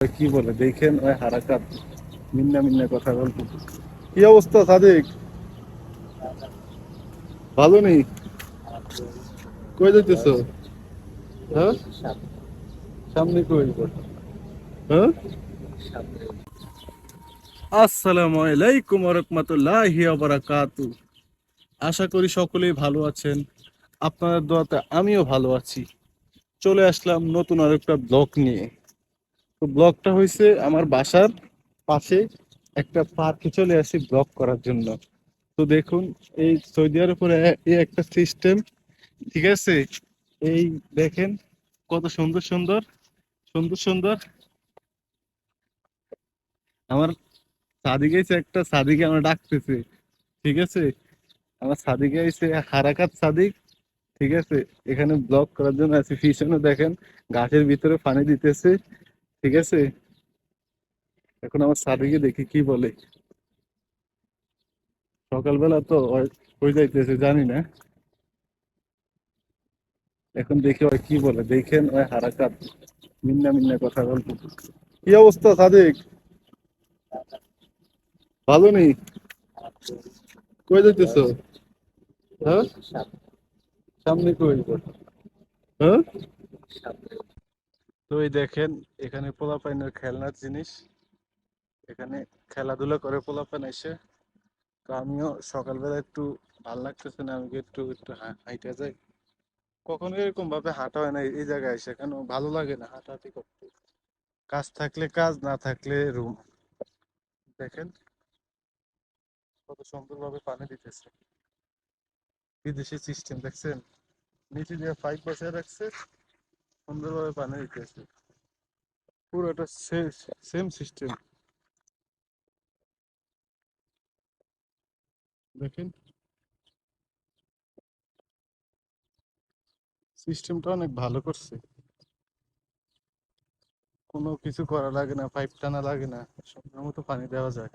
কি বলে দেখেন ওই হারাকাত, মিন্না মিন্না কথা বলতো। কি অবস্থা সাদিক? ভালো নেই? কই যাইতেছো? হ্যাঁ, সামনে কই? হ্যাঁ, আসসালামু আলাইকুম ওয়া রাহমাতুল্লাহি ওয়া বারাকাতু। আশা করি সকলেই ভালো আছেন। আপনাদের দোয়াতে আমিও ভালো আছি। চলে আসলাম নতুন আরেকটা ব্লগ নিয়ে। তো ব্লগটা হয়েছে আমার বাসার পাশে একটা পার্কে চলে আসি ব্লগ করার জন্য। তো দেখুন, এই সৌদি আরবের এই একটা সিস্টেম, ঠিক আছে? এই দেখেন কত সুন্দর সুন্দর সুন্দর সুন্দর। আমার সাদিক আইছে, একটা সাদিকে আমার ডাকতেছে, ঠিক আছে? আমার সাদিকে আইছে হারাকাত সাদিক, ঠিক আছে? এখানে ব্লগ করার জন্য আছে। পিছনে দেখেন গাছের ভিতরে পানি দিতেছে, ঠিক আছে? এখন আমার সাদিকে দেখি কি বলে। সকালবেলা তো হয়ে যাইতেছে জানি না, এখন দেখি ওই কি বলে দেখেন ওই হারাকাত, মিন্না মিন্না কথা বলতো। কি অবস্থা সাদিক? ভালো নেই? কই যাইতেছো? হ্যাঁ, সামনে কই? হ্যাঁ, তো এই দেখেন এখানে পোলাপাইনের খেলনার জিনিস, এখানে খেলাধুলা করে পোলাপান এসে। তো আমিও সকালবেলা একটু ভাল লাগতেছে না, আমি একটু একটু হাইটা যাই। কখনো এরকম ভাবে হাঁটা হয় না এই জায়গায় এসে, কেন ভালো লাগে না হাঁটাহাঁটি করতে। কাজ থাকলে কাজ, না থাকলে রুম। দেখেন কত সুন্দর ভাবে পানি দিতেছে, বিদেশি সিস্টেম দেখছেন? নিচে দিয়ে পাইপ বসিয়ে রাখছে, সুন্দরভাবে পানি দিতেছে। পুরোটা সেম সিস্টেম। দেখেন সিস্টেমটা অনেক ভালো করছে, কোনো কিছু করা লাগে না, পাইপ টানা লাগে না, সময় মতো পানি দেওয়া যায়।